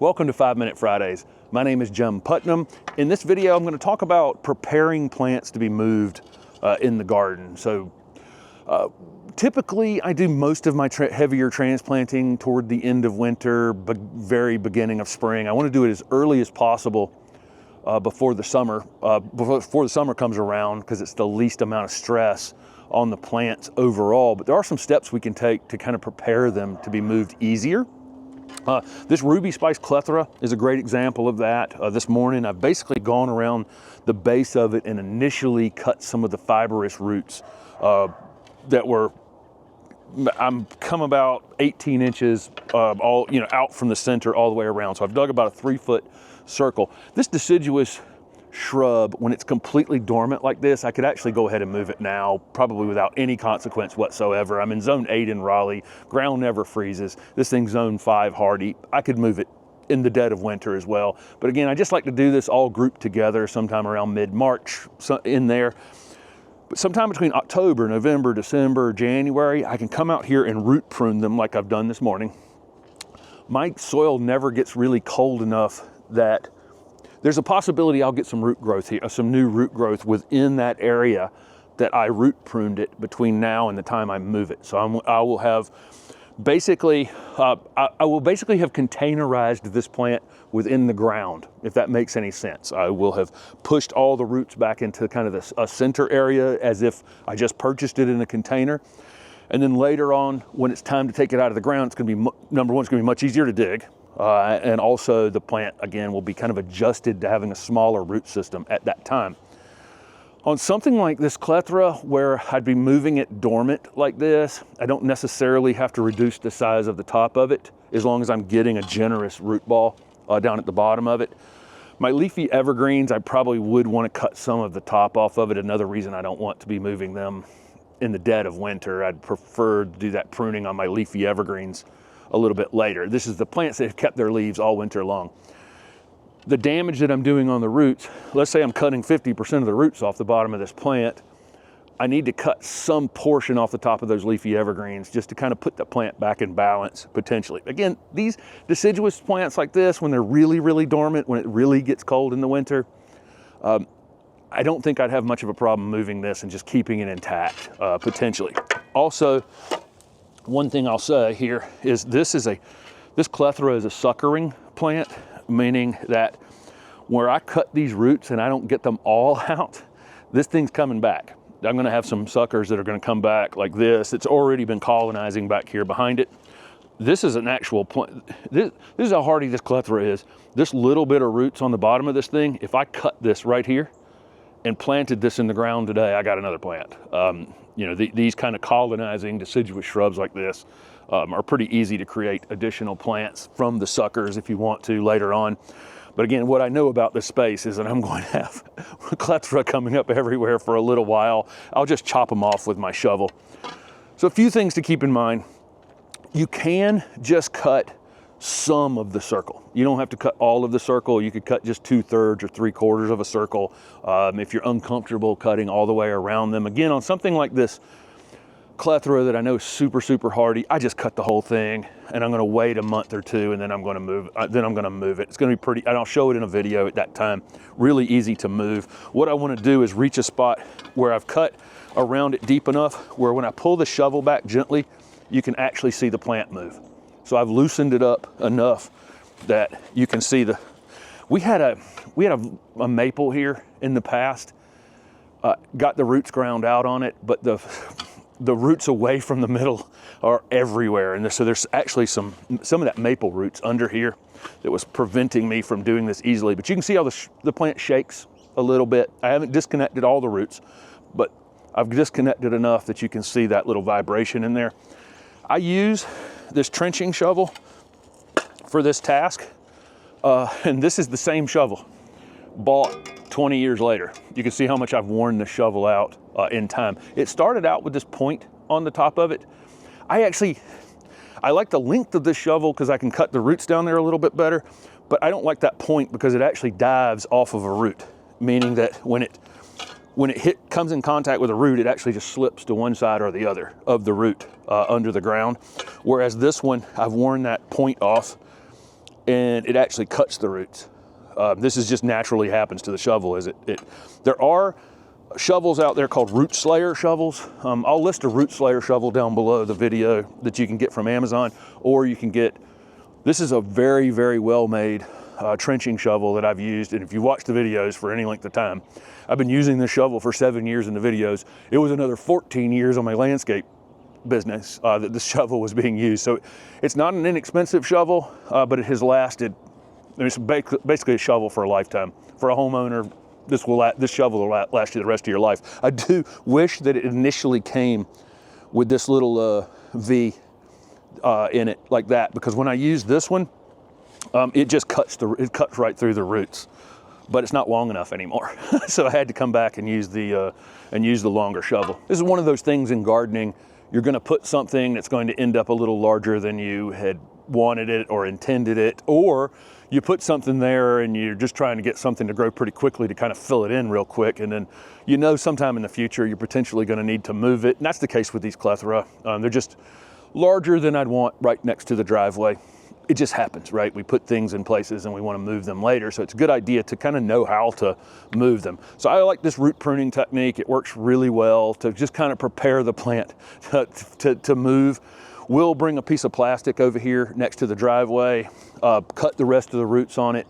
Welcome to 5 Minute Fridays. My name is Jim Putnam. In this video, I'm going to talk about preparing plants to be moved in the garden. So typically I do most of my heavier transplanting toward the end of winter, very beginning of spring. I want to do it as early as possible before the summer comes around, because it's the least amount of stress on the plants overall. But there are some steps we can take to kind of prepare them to be moved easier. This ruby spice clethra is a great example of that. This morning I've basically gone around the base of it and initially cut some of the fibrous roots that were, I'm come about 18 inches out from the center all the way around. So I've dug about a 3-foot circle. This deciduous shrub, when it's completely dormant like this, I could actually go ahead and move it now, probably without any consequence whatsoever. I'm in zone 8 in Raleigh. Ground never freezes. This thing's zone 5 hardy. I could move it in the dead of winter as well. But again, I just like to do this all grouped together sometime around mid-March in there. But sometime between October, November, December, January, I can come out here and root prune them like I've done this morning. My soil never gets really cold enough that there's a possibility I'll get some root growth here, some new root growth within that area that I root pruned it between now and the time I move it. So I will basically have containerized this plant within the ground, if that makes any sense. I will have pushed all the roots back into kind of a center area as if I just purchased it in a container. And then later on, when it's time to take it out of the ground, it's going to be, number one, it's going to be much easier to dig. And also the plant, again, will be kind of adjusted to having a smaller root system at that time. On something like this clethra, where I'd be moving it dormant like this, I don't necessarily have to reduce the size of the top of it, as long as I'm getting a generous root ball down at the bottom of it. My leafy evergreens, I probably would want to cut some of the top off of it. Another reason I don't want to be moving them in the dead of winter. I'd prefer to do that pruning on my leafy evergreens a little bit later. This is the plants that have kept their leaves all winter long. The damage that I'm doing on the roots, let's say I'm cutting 50% of the roots off the bottom of this plant, I need to cut some portion off the top of those leafy evergreens just to kind of put the plant back in balance, potentially. Again, these deciduous plants like this, when they're really, really dormant, when it really gets cold in the winter, I don't think I'd have much of a problem moving this and just keeping it intact, potentially. Also, one thing I'll say here is this clethra is a suckering plant, meaning that where I cut these roots and I don't get them all out, this thing's coming back. I'm gonna have some suckers that are gonna come back like this. It's already been colonizing back here behind it. This is an actual plant. This is how hardy this clethra is. This little bit of roots on the bottom of this thing, if I cut this right here and planted this in the ground today, I got another plant. These kind of colonizing deciduous shrubs like this are pretty easy to create additional plants from the suckers if you want to later on. But again, what I know about this space is that I'm going to have clethra coming up everywhere for a little while. I'll just chop them off with my shovel. So a few things to keep in mind. You can just cut some of the circle. You don't have to cut all of the circle. You could cut just 2/3 or 3/4 of a circle if you're uncomfortable cutting all the way around them. Again, on something like this clethra that I know is super, super hardy, I just cut the whole thing, and I'm going to wait a month or two, and then I'm going to move. It's going to be pretty, and I'll show it in a video at that time. Really easy to move. What I want to do is reach a spot where I've cut around it deep enough where when I pull the shovel back gently, you can actually see the plant move. So I've loosened it up enough that you can see we had a maple here in the past, got the roots ground out on it, but the roots away from the middle are everywhere. And so there's actually some of that maple roots under here that was preventing me from doing this easily. But you can see how the plant shakes a little bit. I haven't disconnected all the roots, but I've disconnected enough that you can see that little vibration in there. I use this trenching shovel for this task, and this is the same shovel bought 20 years later. You can see how much I've worn the shovel out in time. It started out with this point on the top of it. I like the length of this shovel because I can cut the roots down there a little bit better, but I don't like that point because it actually dives off of a root, meaning that when it comes in contact with a root, it actually just slips to one side or the other of the root under the ground. Whereas this one, I've worn that point off and it actually cuts the roots. This is just naturally happens to the shovel. There are shovels out there called root slayer shovels. I'll list a root slayer shovel down below the video that you can get from Amazon, or you can get, this is a very, very well-made trenching shovel that I've used. And if you watch the videos for any length of time, I've been using this shovel for 7 years in the videos. It was another 14 years on my landscape business that this shovel was being used. So it's not an inexpensive shovel, but it has lasted. It's basically a shovel for a lifetime. For a homeowner, this shovel will last you the rest of your life. I do wish that it initially came with this little V in it like that, because when I use this one, it just cuts right through the roots, but it's not long enough anymore. So I had to come back and use the longer shovel. This is one of those things in gardening. You're going to put something that's going to end up a little larger than you had wanted it or intended it, or you put something there and you're just trying to get something to grow pretty quickly to kind of fill it in real quick, and then sometime in the future you're potentially going to need to move it. And that's the case with these clethra. They're just larger than I'd want right next to the driveway. It just happens, right? We put things in places and we want to move them later, so it's a good idea to kind of know how to move them. So I like this root pruning technique. It works really well to just kind of prepare the plant to move. We'll bring a piece of plastic over here next to the driveway, cut the rest of the roots on it,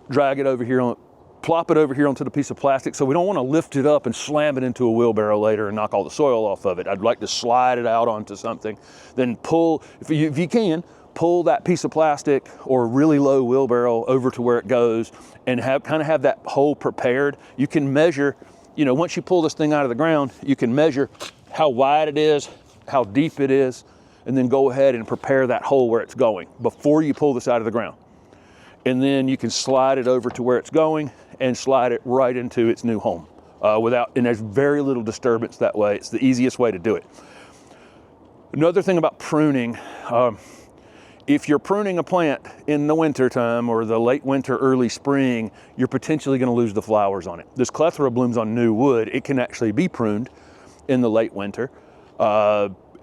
drag it over here, plop it over here onto the piece of plastic. So we don't want to lift it up and slam it into a wheelbarrow later and knock all the soil off of it. I'd like to slide it out onto something, then pull, if you can, pull that piece of plastic or a really low wheelbarrow over to where it goes and kind of have that hole prepared. You can measure, once you pull this thing out of the ground, you can measure how wide it is, how deep it is, and then go ahead and prepare that hole where it's going before you pull this out of the ground. And then you can slide it over to where it's going and slide it right into its new home and there's very little disturbance that way. It's the easiest way to do it. Another thing about pruning, if you're pruning a plant in the winter time or the late winter, early spring, you're potentially going to lose the flowers on it. This clethra blooms on new wood. It can actually be pruned in the late winter.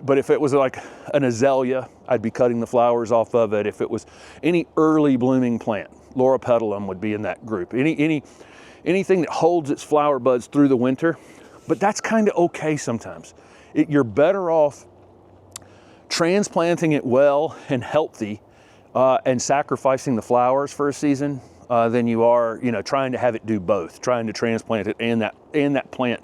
But if it was like an azalea, I'd be cutting the flowers off of it. If it was any early blooming plant, Loropetalum would be in that group. Anything that holds its flower buds through the winter, but that's kind of okay sometimes. You're better off transplanting it well and healthy and sacrificing the flowers for a season than you are, trying to have it do both, trying to transplant it and that plant.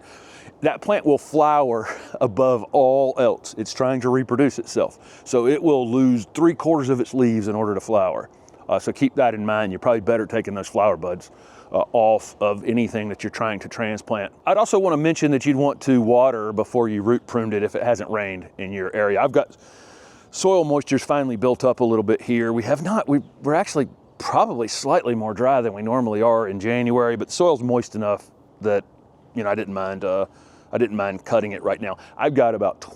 That plant will flower above all else. It's trying to reproduce itself. So it will lose 3/4 of its leaves in order to flower. So keep that in mind. You're probably better taking those flower buds off of anything that you're trying to transplant. I'd also want to mention that you'd want to water before you root pruned it if it hasn't rained in your area. I've got soil moisture's finally built up a little bit here. We're actually probably slightly more dry than we normally are in January, but the soil's moist enough that I didn't mind cutting it right now. I've got about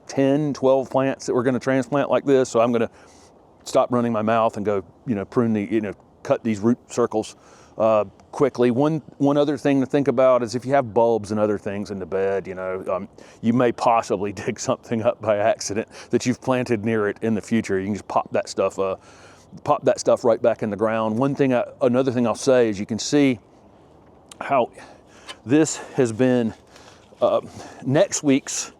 10, 12 plants that we're going to transplant like this, so I'm going to stop running my mouth and go, cut these root circles quickly. One other thing to think about is if you have bulbs and other things in the bed, you may possibly dig something up by accident that you've planted near it in the future. You can just pop that stuff right back in the ground. Another thing I'll say is you can see how this has been next week's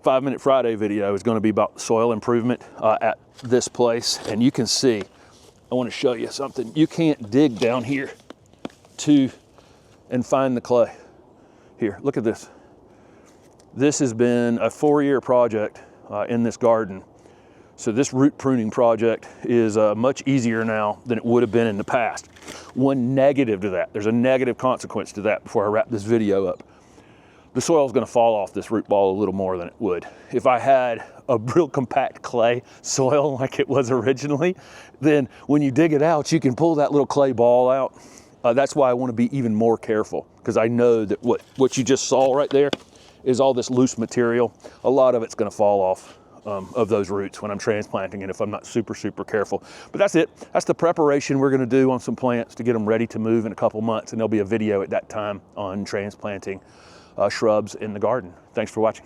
5-Minute Friday video is going to be about soil improvement at this place. And you can see, I want to show you something. You can't dig down here and find the clay. Here, look at this. This has been a 4-year project in this garden. So this root pruning project is much easier now than it would have been in the past. One negative to that, there's a negative consequence to that before I wrap this video up. The soil is going to fall off this root ball a little more than it would. If I had a real compact clay soil like it was originally, then when you dig it out, you can pull that little clay ball out. That's why I want to be even more careful, because I know that what you just saw right there is all this loose material. A lot of it's going to fall off of those roots when I'm transplanting it if I'm not super, super careful. But that's it. That's the preparation we're going to do on some plants to get them ready to move in a couple months, and there'll be a video at that time on transplanting shrubs in the garden. Thanks for watching.